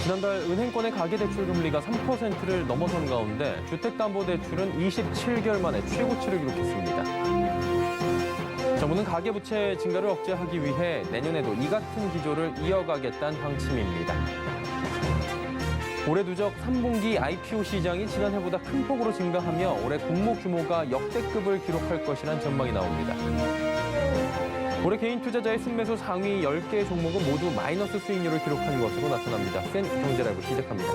지난달 은행권의 가계대출 금리가 3%를 넘어선 가운데 주택담보대출은 27개월 만에 최고치를 기록했습니다. 정부는 가계부채 증가를 억제하기 위해 내년에도 이 같은 기조를 이어가겠다는 방침입니다. 올해 누적 3분기 IPO 시장이 지난해보다 큰 폭으로 증가하며 올해 공모 규모가 역대급을 기록할 것이란 전망이 나옵니다. 올해 개인 투자자의 순매수 상위 10개 종목은 모두 마이너스 수익률을 기록한 것으로 나타납니다. 센 경제라이브 시작합니다.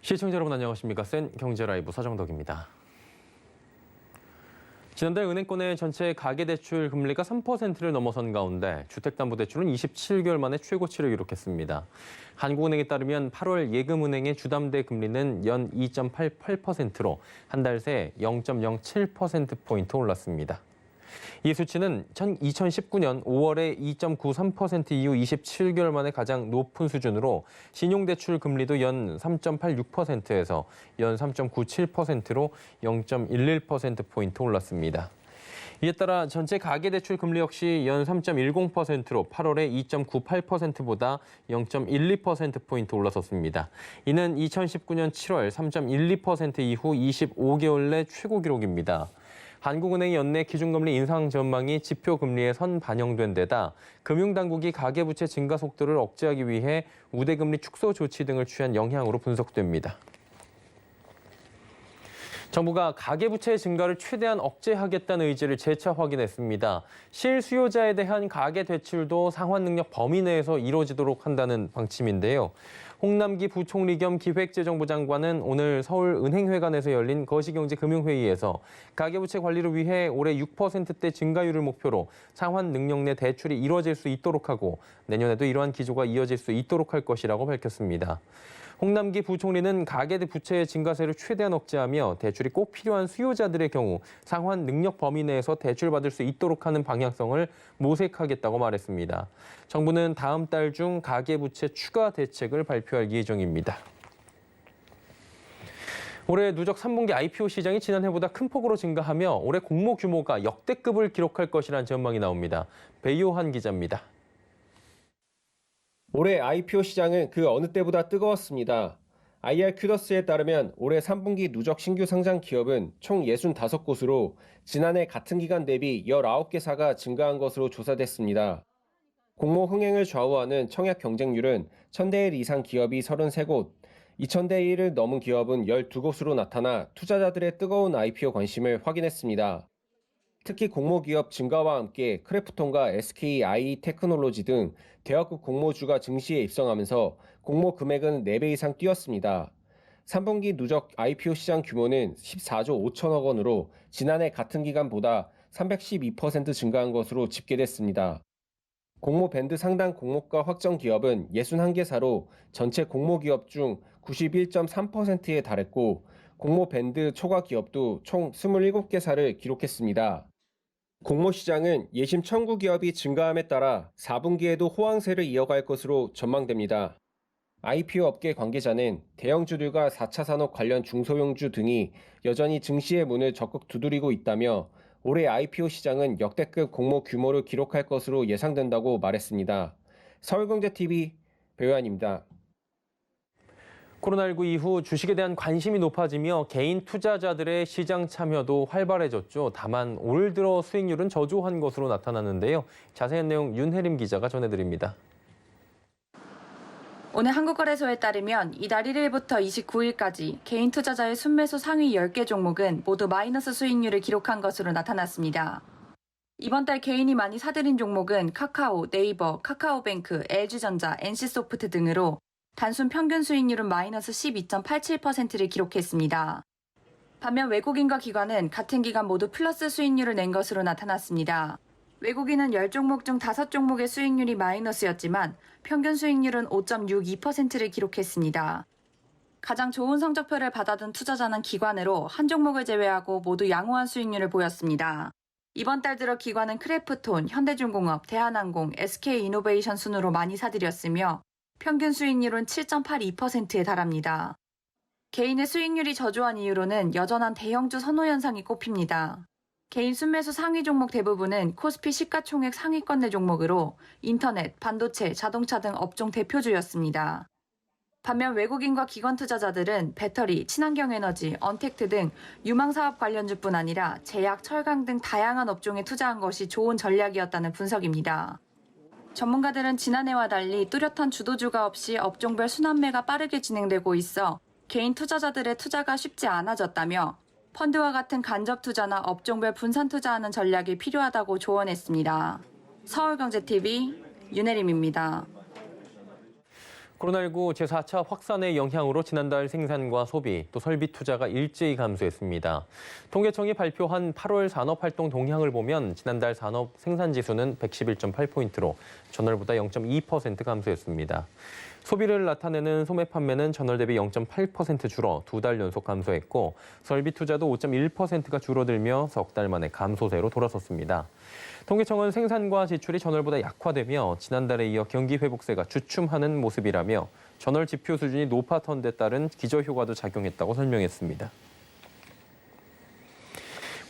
시청자 여러분 안녕하십니까? 센 경제라이브 서정덕입니다. 지난달 은행권의 전체 가계대출 금리가 3%를 넘어선 가운데 주택담보대출은 27개월 만에 최고치를 기록했습니다. 한국은행에 따르면 8월 예금은행의 주담대 금리는 연 2.88%로 한 달 새 0.07%포인트 올랐습니다. 이 수치는 2019년 5월에 2.93% 이후 27개월 만에 가장 높은 수준으로 신용대출 금리도 연 3.86%에서 연 3.97%로 0.11%포인트 올랐습니다. 이에 따라 전체 가계대출 금리 역시 연 3.10%로 8월에 2.98%보다 0.12%포인트 올라섰습니다. 이는 2019년 7월 3.12% 이후 25개월 내 최고 기록입니다. 한국은행의 연내 기준금리 인상 전망이 지표금리에 선 반영된 데다 금융당국이 가계부채 증가 속도를 억제하기 위해 우대금리 축소 조치 등을 취한 영향으로 분석됩니다. 정부가 가계부채 증가를 최대한 억제하겠다는 의지를 재차 확인했습니다. 실수요자에 대한 가계대출도 상환 능력 범위 내에서 이루어지도록 한다는 방침인데요. 홍남기 부총리 겸 기획재정부 장관은 오늘 서울은행회관에서 열린 거시경제금융회의에서 가계부채 관리를 위해 올해 6%대 증가율을 목표로 상환 능력 내 대출이 이루어질 수 있도록 하고 내년에도 이러한 기조가 이어질 수 있도록 할 것이라고 밝혔습니다. 홍남기 부총리는 가계부채의 증가세를 최대한 억제하며 대출이 꼭 필요한 수요자들의 경우 상환 능력 범위 내에서 대출받을 수 있도록 하는 방향성을 모색하겠다고 말했습니다. 정부는 다음 달 중 가계부채 추가 대책을 발표할 예정입니다. 올해 누적 3분기 IPO 시장이 지난해보다 큰 폭으로 증가하며 올해 공모 규모가 역대급을 기록할 것이라는 전망이 나옵니다. 배요한 기자입니다. 올해 IPO 시장은 그 어느 때보다 뜨거웠습니다. IR 큐더스에 따르면 올해 3분기 누적 신규 상장 기업은 총 65곳으로 지난해 같은 기간 대비 19개사가 증가한 것으로 조사됐습니다. 공모 흥행을 좌우하는 청약 경쟁률은 1000대 1 이상 기업이 33곳, 2000대 1을 넘은 기업은 12곳으로 나타나 투자자들의 뜨거운 IPO 관심을 확인했습니다. 특히 공모기업 증가와 함께 크래프톤과 SK IE 테크놀로지 등 대학급 공모주가 증시에 입성하면서 공모 금액은 4배 이상 뛰었습니다. 3분기 누적 IPO 시장 규모는 14조 5천억 원으로 지난해 같은 기간보다 312% 증가한 것으로 집계됐습니다. 공모 밴드 상단 공모가 확정 기업은 61개사로 전체 공모기업 중 91.3%에 달했고 공모 밴드 초과 기업도 총 27개사를 기록했습니다. 공모 시장은 예심 청구 기업이 증가함에 따라 4분기에도 호황세를 이어갈 것으로 전망됩니다. IPO 업계 관계자는 대형주들과 4차 산업 관련 중소형주 등이 여전히 증시의 문을 적극 두드리고 있다며 올해 IPO 시장은 역대급 공모 규모를 기록할 것으로 예상된다고 말했습니다. 서울경제TV 배우환입니다. 코로나19 이후 주식에 대한 관심이 높아지며 개인 투자자들의 시장 참여도 활발해졌죠. 다만 올 들어 수익률은 저조한 것으로 나타났는데요. 자세한 내용 윤혜림 기자가 전해드립니다. 오늘 한국거래소에 따르면 이달 1일부터 29일까지 개인 투자자의 순매수 상위 10개 종목은 모두 마이너스 수익률을 기록한 것으로 나타났습니다. 이번 달 개인이 많이 사들인 종목은 카카오, 네이버, 카카오뱅크, LG전자, NC소프트 등으로 단순 평균 수익률은 마이너스 12.87%를 기록했습니다. 반면 외국인과 기관은 같은 기간 모두 플러스 수익률을 낸 것으로 나타났습니다. 외국인은 10종목 중 5종목의 수익률이 마이너스였지만 평균 수익률은 5.62%를 기록했습니다. 가장 좋은 성적표를 받아둔 투자자는 기관으로 한 종목을 제외하고 모두 양호한 수익률을 보였습니다. 이번 달 들어 기관은 크래프톤, 현대중공업, 대한항공, SK이노베이션 순으로 많이 사들였으며 평균 수익률은 7.82%에 달합니다. 개인의 수익률이 저조한 이유로는 여전한 대형주 선호 현상이 꼽힙니다. 개인 순매수 상위 종목 대부분은 코스피 시가총액 상위권 내 종목으로 인터넷, 반도체, 자동차 등 업종 대표주였습니다. 반면 외국인과 기관 투자자들은 배터리, 친환경 에너지, 언택트 등 유망사업 관련주뿐 아니라 제약, 철강 등 다양한 업종에 투자한 것이 좋은 전략이었다는 분석입니다. 전문가들은 지난해와 달리 뚜렷한 주도주가 없이 업종별 순환매가 빠르게 진행되고 있어 개인 투자자들의 투자가 쉽지 않아졌다며 펀드와 같은 간접 투자나 업종별 분산 투자하는 전략이 필요하다고 조언했습니다. 서울경제TV 윤혜림입니다. 코로나19 제4차 확산의 영향으로 지난달 생산과 소비, 또 설비 투자가 일제히 감소했습니다. 통계청이 발표한 8월 산업활동 동향을 보면 지난달 산업 생산지수는 111.8포인트로 전월보다 0.2% 감소했습니다. 소비를 나타내는 소매 판매는 전월 대비 0.8% 줄어 2달 연속 감소했고 설비 투자도 5.1%가 줄어들며 석 달 만에 감소세로 돌아섰습니다. 통계청은 생산과 지출이 전월보다 약화되며 지난달에 이어 경기 회복세가 주춤하는 모습이라며 전월 지표 수준이 높았던 데 따른 기저효과도 작용했다고 설명했습니다.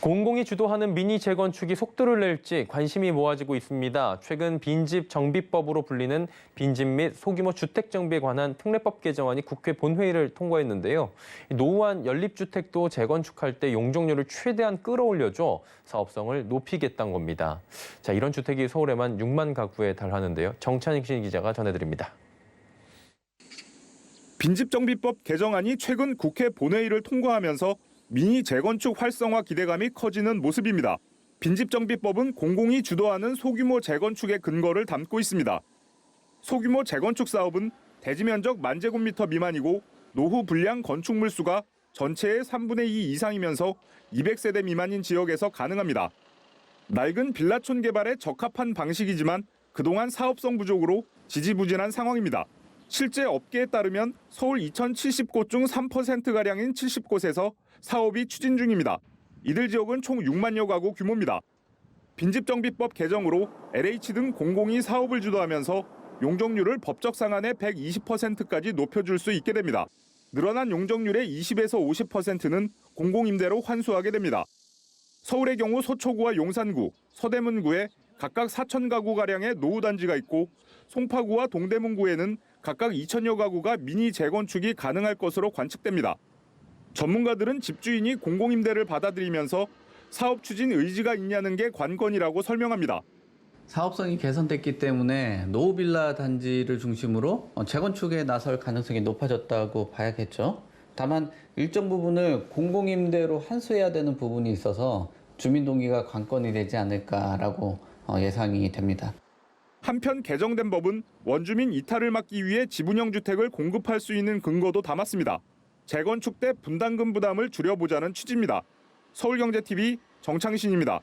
공공이 주도하는 미니 재건축이 속도를 낼지 관심이 모아지고 있습니다. 최근 빈집 정비법으로 불리는 빈집 및 소규모 주택 정비에 관한 특례법 개정안이 국회 본회의를 통과했는데요. 노후한 연립주택도 재건축할 때 용적률을 최대한 끌어올려줘 사업성을 높이겠다는 겁니다. 자, 이런 주택이 서울에만 6만 가구에 달하는데요. 정찬익 기자가 전해드립니다. 빈집정비법 개정안이 최근 국회 본회의를 통과하면서 미니 재건축 활성화 기대감이 커지는 모습입니다. 빈집정비법은 공공이 주도하는 소규모 재건축의 근거를 담고 있습니다. 소규모 재건축 사업은 대지 면적 10,000제곱미터 미만이고 노후 불량 건축물 수가 전체의 3분의 2 이상이면서 200세대 미만인 지역에서 가능합니다. 낡은 빌라촌 개발에 적합한 방식이지만 그동안 사업성 부족으로 지지부진한 상황입니다. 실제 업계에 따르면 서울 2,070곳 중 3%가량인 70곳에서 사업이 추진 중입니다. 이들 지역은 총 6만여 가구 규모입니다. 빈집정비법 개정으로 LH 등 공공이 사업을 주도하면서 용적률을 법적 상한의 120%까지 높여줄 수 있게 됩니다. 늘어난 용적률의 20에서 50%는 공공임대로 환수하게 됩니다. 서울의 경우 서초구와 용산구, 서대문구에 각각 4,000가구가량의 노후단지가 있고 송파구와 동대문구에는 각각 2,000여 가구가 미니 재건축이 가능할 것으로 관측됩니다. 전문가들은 집주인이 공공임대를 받아들이면서 사업 추진 의지가 있냐는 게 관건이라고 설명합니다. 사업성이 개선됐기 때문에 노후 빌라 단지를 중심으로 재건축에 나설 가능성이 높아졌다고 봐야겠죠. 다만 일정 부분을 공공임대로 환수해야 되는 부분이 있어서 주민 동의가 관건이 되지 않을까라고 예상이 됩니다. 한편 개정된 법은 원주민 이탈을 막기 위해 지분형 주택을 공급할 수 있는 근거도 담았습니다. 재건축 때 분담금 부담을 줄여보자는 취지입니다. 서울경제TV 정창신입니다.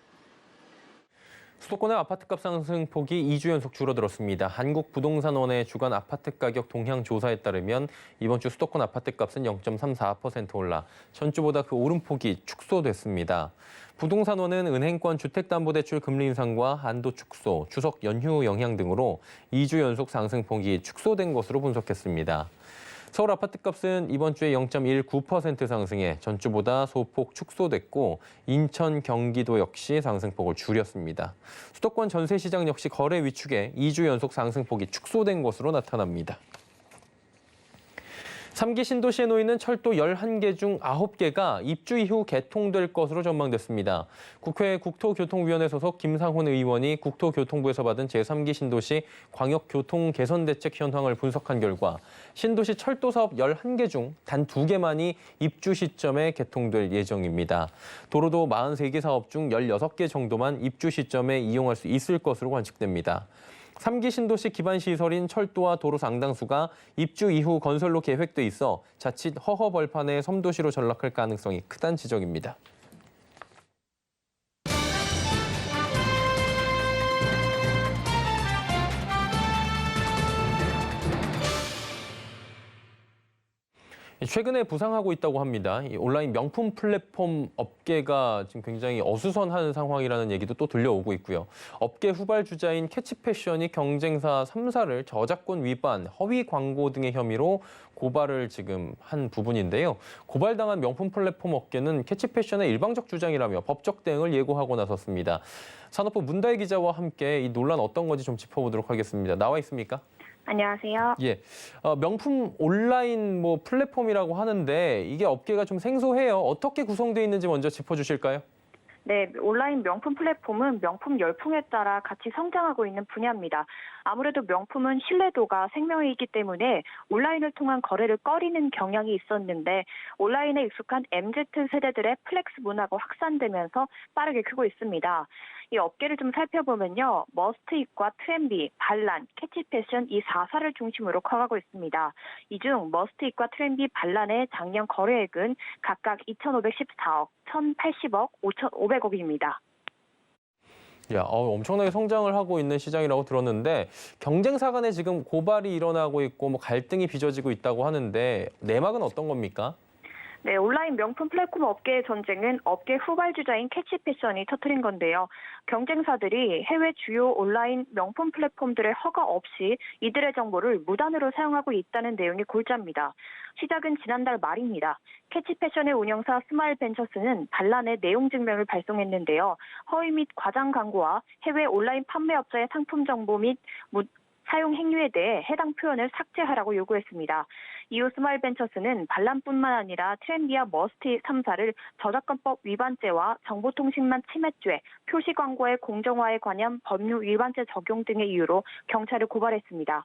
수도권의 아파트값 상승폭이 2주 연속 줄어들었습니다. 한국부동산원의 주간 아파트 가격 동향 조사에 따르면 이번 주 수도권 아파트값은 0.34% 올라 전주보다 그 오름폭이 축소됐습니다. 부동산원은 은행권 주택담보대출 금리 인상과 한도 축소, 추석 연휴 영향 등으로 2주 연속 상승폭이 축소된 것으로 분석했습니다. 서울 아파트값은 이번 주에 0.19% 상승해 전주보다 소폭 축소됐고 인천, 경기도 역시 상승폭을 줄였습니다. 수도권 전세시장 역시 거래 위축에 2주 연속 상승폭이 축소된 것으로 나타납니다. 3기 신도시에 놓이는 철도 11개 중 9개가 입주 이후 개통될 것으로 전망됐습니다. 국회 국토교통위원회 소속 김상훈 의원이 국토교통부에서 받은 제3기 신도시 광역교통 개선 대책 현황을 분석한 결과 신도시 철도 사업 11개 중 단 2개만이 입주 시점에 개통될 예정입니다. 도로도 43개 사업 중 16개 정도만 입주 시점에 이용할 수 있을 것으로 관측됩니다. 3기 신도시 기반 시설인 철도와 도로 상당수가 입주 이후 건설로 계획돼 있어 자칫 허허벌판의 섬도시로 전락할 가능성이 크다는 지적입니다. 최근에 부상하고 있다고 합니다. 이 온라인 명품 플랫폼 업계가 지금 굉장히 어수선한 상황이라는 얘기도 또 들려오고 있고요. 업계 후발주자인 캐치패션이 경쟁사 3사를 저작권 위반, 허위 광고 등의 혐의로 고발을 지금 한 부분인데요. 고발당한 명품 플랫폼 업계는 캐치패션의 일방적 주장이라며 법적 대응을 예고하고 나섰습니다. 산업부 문다혜 기자와 함께 이 논란 어떤 건지 좀 짚어보도록 하겠습니다. 나와 있습니까? 안녕하세요. 예, 명품 온라인 플랫폼이라고 하는데 이게 업계가 좀 생소해요. 어떻게 구성되어 있는지 먼저 짚어주실까요? 네, 온라인 명품 플랫폼은 명품 열풍에 따라 같이 성장하고 있는 분야입니다. 아무래도 명품은 신뢰도가 생명이기 때문에 온라인을 통한 거래를 꺼리는 경향이 있었는데 온라인에 익숙한 MZ세대들의 플렉스 문화가 확산되면서 빠르게 크고 있습니다. 이 업계를 좀 살펴보면요. 머스트잇과 트렌비, 반란, 캐치패션 이 4사를 중심으로 커가고 있습니다. 이 중 머스트잇과 트렌비, 반란의 작년 거래액은 각각 2,514억, 1,080억, 5,500억입니다. 야, 엄청나게 성장을 하고 있는 시장이라고 들었는데 경쟁사 간에 지금 고발이 일어나고 있고 갈등이 빚어지고 있다고 하는데 내막은 어떤 겁니까? 네, 온라인 명품 플랫폼 업계의 전쟁은 업계 후발주자인 캐치패션이 터뜨린 건데요. 경쟁사들이 해외 주요 온라인 명품 플랫폼들의 허가 없이 이들의 정보를 무단으로 사용하고 있다는 내용이 골자입니다. 시작은 지난달 말입니다. 캐치패션의 운영사 스마일벤처스는 반란의 내용 증명을 발송했는데요. 허위 및 과장 광고와 해외 온라인 판매업자의 상품 정보 및 사용 행위에 대해 해당 표현을 삭제하라고 요구했습니다. 이후 스마일벤처스는 반란뿐만 아니라 트렌디와 머스트잇 3사를 저작권법 위반죄와 정보통신망 침해죄, 표시 광고의 공정화에 관한 법률 위반죄 적용 등의 이유로 경찰을 고발했습니다.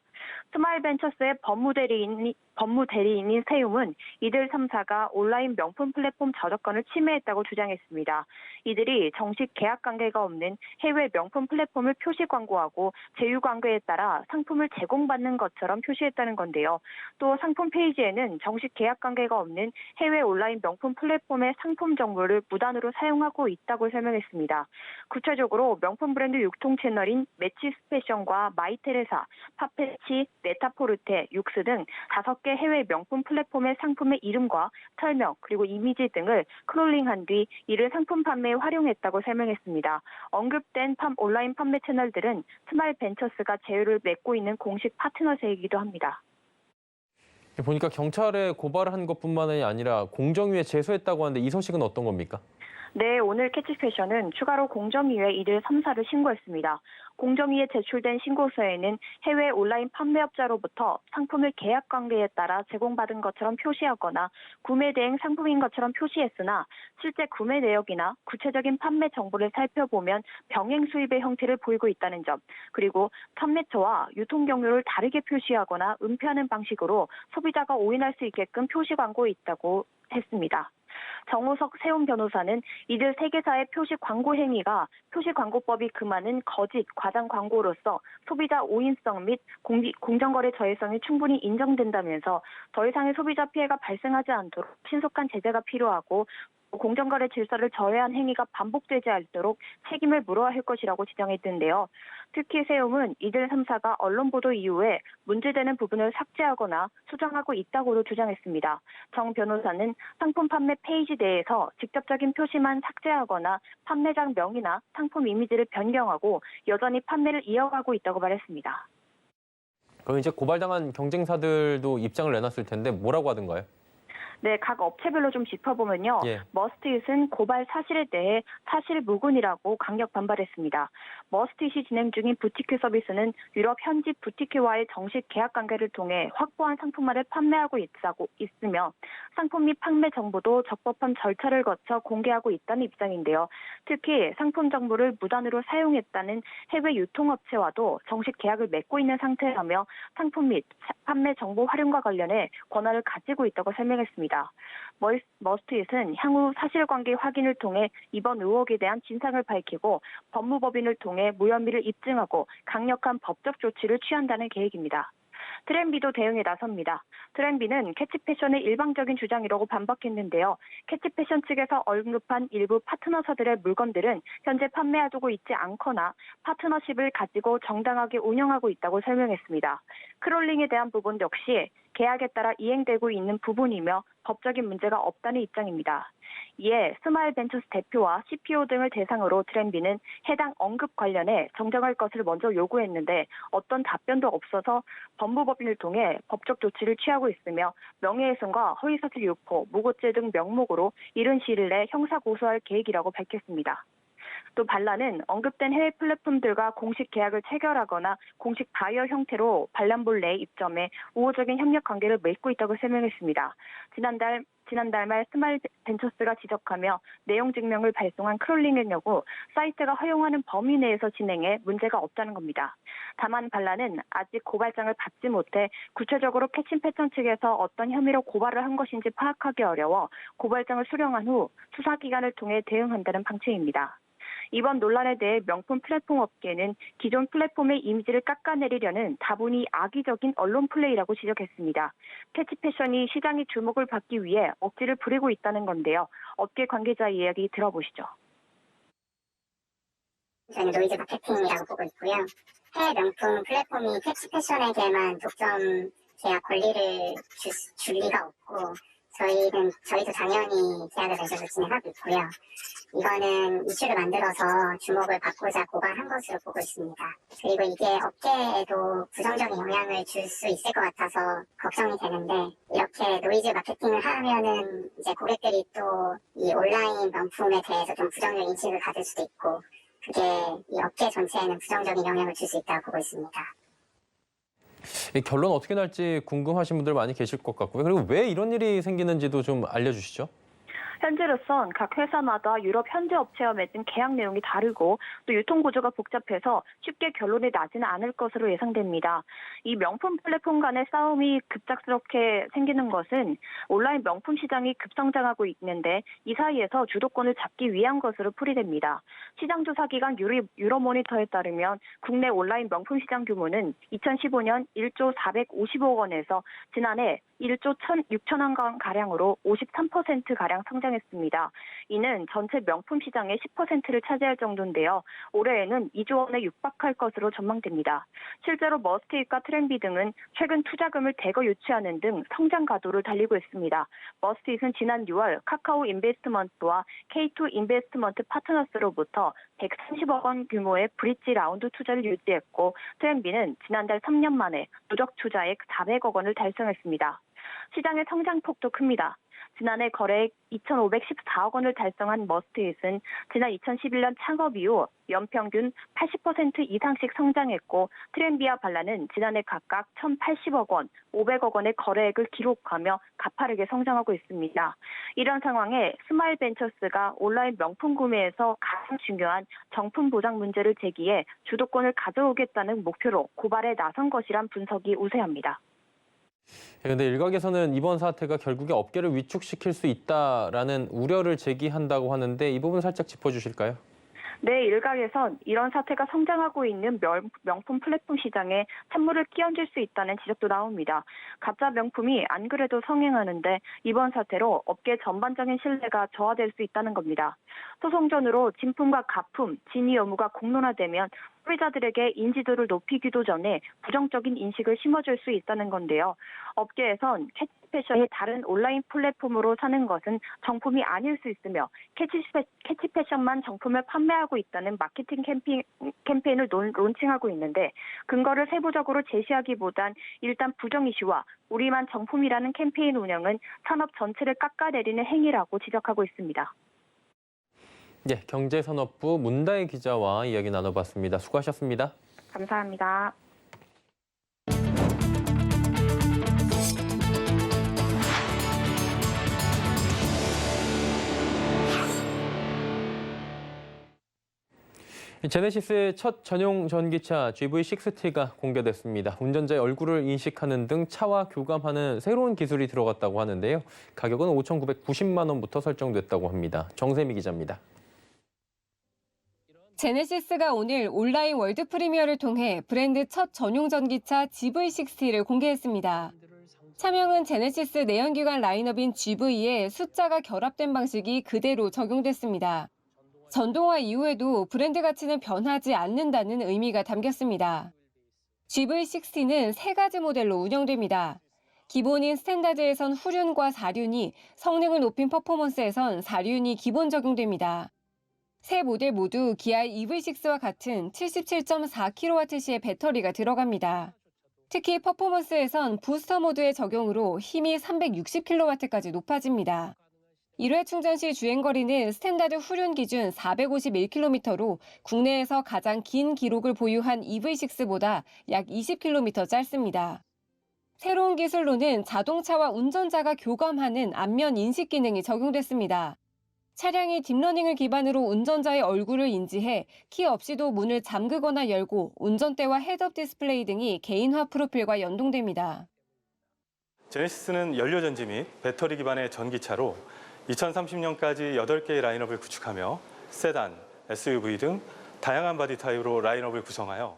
스마일벤처스의 법무대리인인 세움은 이들 3사가 온라인 명품 플랫폼 저작권을 침해했다고 주장했습니다. 이들이 정식 계약 관계가 없는 해외 명품 플랫폼을 표시 광고하고 제휴 관계에 따라 상품을 제공받는 것처럼 표시했다는 건데요. 또 상품 페이지에는 정식 계약 관계가 없는 해외 온라인 명품 플랫폼의 상품 정보를 무단으로 사용하고 있다고 설명했습니다. 구체적으로 명품 브랜드 유통 채널인 매치스패션과 마이테레사, 파페치, 네타포르테, 육스 등 5개 해외 명품 플랫폼의 상품의 이름과 설명 그리고 이미지 등을 크롤링한 뒤 이를 상품 판매에 활용했다고 설명했습니다. 언급된 온라인 판매 채널들은 스마일벤처스가 제휴를 맺고 있는 공식 파트너사이기도 합니다. 보니까 경찰에 고발한 것뿐만이 아니라 공정위에 제소했다고 하는데 이 소식은 어떤 겁니까? 네, 오늘 캐치패션은 추가로 공정위에 이들 3사를 신고했습니다. 공정위에 제출된 신고서에는 해외 온라인 판매업자로부터 상품을 계약 관계에 따라 제공받은 것처럼 표시하거나 구매 대행 상품인 것처럼 표시했으나 실제 구매 내역이나 구체적인 판매 정보를 살펴보면 병행 수입의 형태를 보이고 있다는 점, 그리고 판매처와 유통 경로를 다르게 표시하거나 은폐하는 방식으로 소비자가 오인할 수 있게끔 표시 광고에 있다고 했습니다. 정호석 세움 변호사는 이들 3개사의 표시 광고 행위가 표시광고법이 금하는 거짓, 과장 광고로서 소비자 오인성 및 공정거래 저해성이 충분히 인정된다면서 더 이상의 소비자 피해가 발생하지 않도록 신속한 제재가 필요하고 공정거래 질서를 저해한 행위가 반복되지 않도록 책임을 물어야 할 것이라고 지적했는데요. 특히 세움은 이들 3사가 언론 보도 이후에 문제되는 부분을 삭제하거나 수정하고 있다고도 주장했습니다. 정 변호사는 상품 판매 페이지 내에서 직접적인 표시만 삭제하거나 판매장 명이나 상품 이미지를 변경하고 여전히 판매를 이어가고 있다고 말했습니다. 그럼 이제 고발당한 경쟁사들도 입장을 내놨을 텐데 뭐라고 하던가요? 네, 각 업체별로 좀 짚어보면요. 예. 머스트잇은 고발 사실에 대해 사실무근이라고 강력 반발했습니다. 머스트잇이 진행 중인 부티크 서비스는 유럽 현지 부티크와의 정식 계약 관계를 통해 확보한 상품만을 판매하고 있으며 상품 및 판매 정보도 적법한 절차를 거쳐 공개하고 있다는 입장인데요. 특히 상품 정보를 무단으로 사용했다는 해외 유통업체와도 정식 계약을 맺고 있는 상태라며 상품 및 판매 정보 활용과 관련해 권한을 가지고 있다고 설명했습니다. 머스트잇은 향후 사실관계 확인을 통해 이번 의혹에 대한 진상을 밝히고 법무법인을 통해 무혐의를 입증하고 강력한 법적 조치를 취한다는 계획입니다. 트렌비도 대응에 나섭니다. 트렌비는 캐치패션의 일방적인 주장이라고 반박했는데요. 캐치패션 측에서 언급한 일부 파트너사들의 물건들은 현재 판매하고 있지 않거나 파트너십을 가지고 정당하게 운영하고 있다고 설명했습니다. 크롤링에 대한 부분 역시 계약에 따라 이행되고 있는 부분이며 법적인 문제가 없다는 입장입니다. 이에 스마일벤처스 대표와 CPO 등을 대상으로 트렌비는 해당 언급 관련해 정정할 것을 먼저 요구했는데 어떤 답변도 없어서 법무법인을 통해 법적 조치를 취하고 있으며 명예훼손과 허위사실 유포, 무고죄 등 명목으로 이른 시일 내 형사 고소할 계획이라고 밝혔습니다. 또 반란은 언급된 해외 플랫폼들과 공식 계약을 체결하거나 공식 바이어 형태로 반란볼 내 입점해 우호적인 협력 관계를 맺고 있다고 설명했습니다. 지난달 말 스마일벤처스가 지적하며 내용 증명을 발송한 크롤링의 경우 사이트가 허용하는 범위 내에서 진행해 문제가 없다는 겁니다. 다만 반란은 아직 고발장을 받지 못해 구체적으로 캐치패션 측에서 어떤 혐의로 고발을 한 것인지 파악하기 어려워 고발장을 수령한 후 수사기관을 통해 대응한다는 방침입니다. 이번 논란에 대해 명품 플랫폼 업계는 기존 플랫폼의 이미지를 깎아내리려는 다분히 악의적인 언론 플레이라고 지적했습니다. 캐치패션이 시장의 주목을 받기 위해 억지를 부리고 있다는 건데요. 업계 관계자 이야기 들어보시죠. 저는 노이즈 마케팅이라고 보고 있고요. 해외 명품 플랫폼이 캐치패션에게만 독점 계약 권리를 줄 리가 없고 저희도 당연히 계약을 맺어서 진행하고 있고요. 이거는 이슈를 만들어서 주목을 받고자 고발한 것으로 보고 있습니다. 그리고 이게 업계에도 부정적인 영향을 줄 수 있을 것 같아서 걱정이 되는데 이렇게 노이즈 마케팅을 하면은 이제 고객들이 또 이 온라인 명품에 대해서 좀 부정적인 인식을 가질 수도 있고 그게 이 업계 전체에는 부정적인 영향을 줄 수 있다고 보고 있습니다. 이 결론 어떻게 날지 궁금하신 분들 많이 계실 것 같고요. 그리고 왜 이런 일이 생기는지도 좀 알려주시죠. 현재로선 각 회사마다 유럽 현지 업체와 맺은 계약 내용이 다르고 또 유통 구조가 복잡해서 쉽게 결론이 나지는 않을 것으로 예상됩니다. 이 명품 플랫폼 간의 싸움이 급작스럽게 생기는 것은 온라인 명품 시장이 급성장하고 있는데 이 사이에서 주도권을 잡기 위한 것으로 풀이됩니다. 시장조사기관 유로모니터에 따르면 국내 온라인 명품 시장 규모는 2015년 1조 450억 원에서 지난해 1조 6천억 원가량으로 53%가량 성장했습니다. 이는 전체 명품 시장의 10%를 차지할 정도인데요. 올해에는 2조 원에 육박할 것으로 전망됩니다. 실제로 머스트잇과 트렌비 등은 최근 투자금을 대거 유치하는 등 성장 가도를 달리고 있습니다. 머스트잇은 지난 6월 카카오 인베스트먼트와 K2 인베스트먼트 파트너스로부터 130억 원 규모의 브릿지 라운드 투자를 유치했고 트렌비는 지난달 3년 만에 누적 투자액 400억 원을 달성했습니다. 시장의 성장폭도 큽니다. 지난해 거래액 2,514억 원을 달성한 머스트잇은 지난 2011년 창업 이후 연평균 80% 이상씩 성장했고 트렌비와 반란은 지난해 각각 1,080억 원, 500억 원의 거래액을 기록하며 가파르게 성장하고 있습니다. 이런 상황에 스마일벤처스가 온라인 명품 구매에서 가장 중요한 정품 보장 문제를 제기해 주도권을 가져오겠다는 목표로 고발에 나선 것이란 분석이 우세합니다. 그런데 일각에서는 이번 사태가 결국에 업계를 위축시킬 수 있다라는 우려를 제기한다고 하는데 이 부분 살짝 짚어주실까요? 네, 일각에선 이런 사태가 성장하고 있는 명품 플랫폼 시장에 찬물을 끼얹을 수 있다는 지적도 나옵니다. 가짜 명품이 안 그래도 성행하는데 이번 사태로 업계 전반적인 신뢰가 저하될 수 있다는 겁니다. 소송전으로 진품과 가품, 진위 여부가 공론화되면 소비자들에게 인지도를 높이기도 전에 부정적인 인식을 심어줄 수 있다는 건데요. 업계에선 캐치패션이 다른 온라인 플랫폼으로 사는 것은 정품이 아닐 수 있으며 캐치패션만 정품을 판매하고 있다는 마케팅 캠페인을 론칭하고 있는데 근거를 세부적으로 제시하기보단 일단 부정 이슈와 우리만 정품이라는 캠페인 운영은 산업 전체를 깎아내리는 행위라고 지적하고 있습니다. 예, 경제산업부 문다혜 기자와 이야기 나눠봤습니다. 수고하셨습니다. 감사합니다. 제네시스의 첫 전용 전기차 GV60T가 공개됐습니다. 운전자의 얼굴을 인식하는 등 차와 교감하는 새로운 기술이 들어갔다고 하는데요. 가격은 5,990만 원부터 설정됐다고 합니다. 정세미 기자입니다. 제네시스가 오늘 온라인 월드 프리미어를 통해 브랜드 첫 전용 전기차 GV60를 공개했습니다. 차명은 제네시스 내연기관 라인업인 GV에 숫자가 결합된 방식이 그대로 적용됐습니다. 전동화 이후에도 브랜드 가치는 변하지 않는다는 의미가 담겼습니다. GV60는 3가지 모델로 운영됩니다. 기본인 스탠다드에선 후륜과 4륜이, 성능을 높인 퍼포먼스에선 4륜이 기본 적용됩니다. 세 모델 모두 기아 EV6와 같은 77.4kWh의 배터리가 들어갑니다. 특히 퍼포먼스에선 부스터 모드의 적용으로 힘이 360kW까지 높아집니다. 1회 충전 시 주행거리는 스탠다드 후륜 기준 451km로 국내에서 가장 긴 기록을 보유한 EV6보다 약 20km 짧습니다. 새로운 기술로는 자동차와 운전자가 교감하는 안면 인식 기능이 적용됐습니다. 차량이 딥러닝을 기반으로 운전자의 얼굴을 인지해 키 없이도 문을 잠그거나 열고 운전대와 헤드업 디스플레이 등이 개인화 프로필과 연동됩니다. 제네시스는 연료전지 및 배터리 기반의 전기차로 2030년까지 8개의 라인업을 구축하며 세단, SUV 등 다양한 바디 타입으로 라인업을 구성하여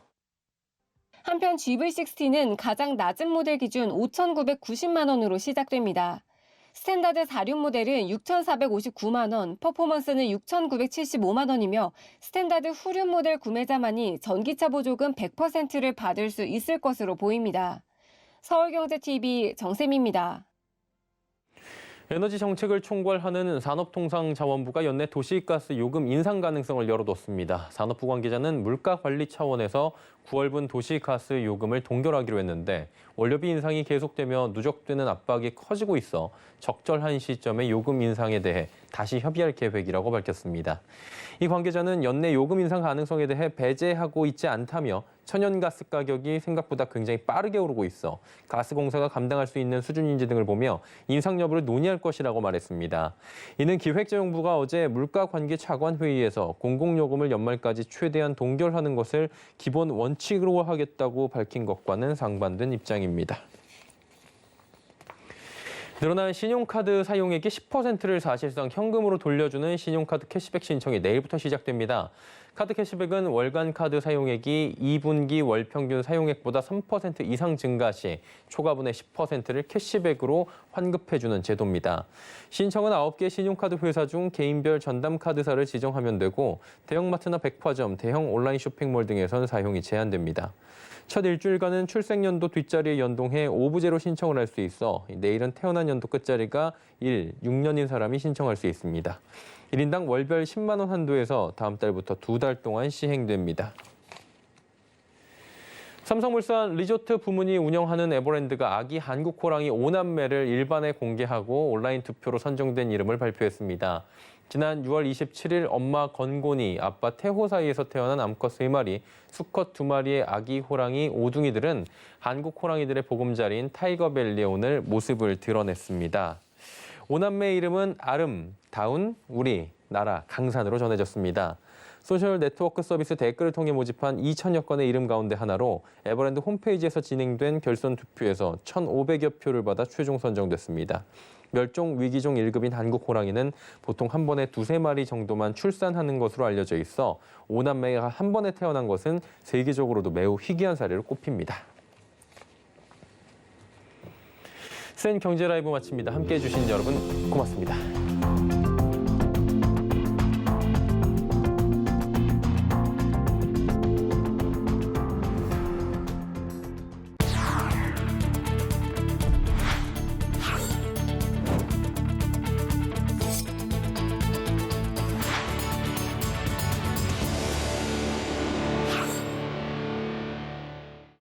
한편 GV60는 가장 낮은 모델 기준 5,990만 원으로 시작됩니다. 스탠다드 4륜 모델은 6,459만 원, 퍼포먼스는 6,975만 원이며 스탠다드 후륜 모델 구매자만이 전기차 보조금 100%를 받을 수 있을 것으로 보입니다. 서울경제TV 정세미입니다. 에너지 정책을 총괄하는 산업통상자원부가 연내 도시가스 요금 인상 가능성을 열어뒀습니다. 산업부 관계자는 물가 관리 차원에서 9월분 도시가스 요금을 동결하기로 했는데 원료비 인상이 계속되며 누적되는 압박이 커지고 있어 적절한 시점에 요금 인상에 대해 다시 협의할 계획이라고 밝혔습니다. 이 관계자는 연내 요금 인상 가능성에 대해 배제하고 있지 않다며 천연가스 가격이 생각보다 굉장히 빠르게 오르고 있어 가스공사가 감당할 수 있는 수준인지 등을 보며 인상 여부를 논의할 것이라고 말했습니다. 이는 기획재정부가 어제 물가관계차관회의에서 공공요금을 연말까지 최대한 동결하는 것을 기본 원칙으로 하겠다고 밝힌 것과는 상반된 입장입니다. 늘어난 신용카드 사용액의 10%를 사실상 현금으로 돌려주는 신용카드 캐시백 신청이 내일부터 시작됩니다. 카드 캐시백은 월간 카드 사용액이 2분기 월 평균 사용액보다 3% 이상 증가 시 초과분의 10%를 캐시백으로 환급해주는 제도입니다. 신청은 9개 신용카드 회사 중 개인별 전담 카드사를 지정하면 되고 대형마트나 백화점, 대형 온라인 쇼핑몰 등에선 사용이 제한됩니다. 첫 일주일간은 출생연도 뒷자리에 연동해 오부제로 신청을 할 수 있어 내일은 태어난 연도 끝자리가 6년인 사람이 신청할 수 있습니다. 1인당 월별 10만 원 한도에서 다음 달부터 2달 동안 시행됩니다. 삼성물산 리조트 부문이 운영하는 에버랜드가 아기 한국 호랑이 5남매를 일반에 공개하고 온라인 투표로 선정된 이름을 발표했습니다. 지난 6월 27일 엄마 건곤이, 아빠 태호 사이에서 태어난 암컷 3마리, 수컷 2마리의 아기 호랑이 오둥이들은 한국 호랑이들의 보금자리인 타이거밸리에 오늘 모습을 드러냈습니다. 5남매의 이름은 아름, 다운, 우리, 나라, 강산으로 전해졌습니다. 소셜 네트워크 서비스 댓글을 통해 모집한 2천여 건의 이름 가운데 하나로 에버랜드 홈페이지에서 진행된 결선 투표에서 1,500여 표를 받아 최종 선정됐습니다. 멸종 위기종 1급인 한국 호랑이는 보통 한 번에 2-3마리 정도만 출산하는 것으로 알려져 있어 5남매가 한 번에 태어난 것은 세계적으로도 매우 희귀한 사례로 꼽힙니다. 센 경제 라이브 마칩니다. 함께해 주신 여러분 고맙습니다.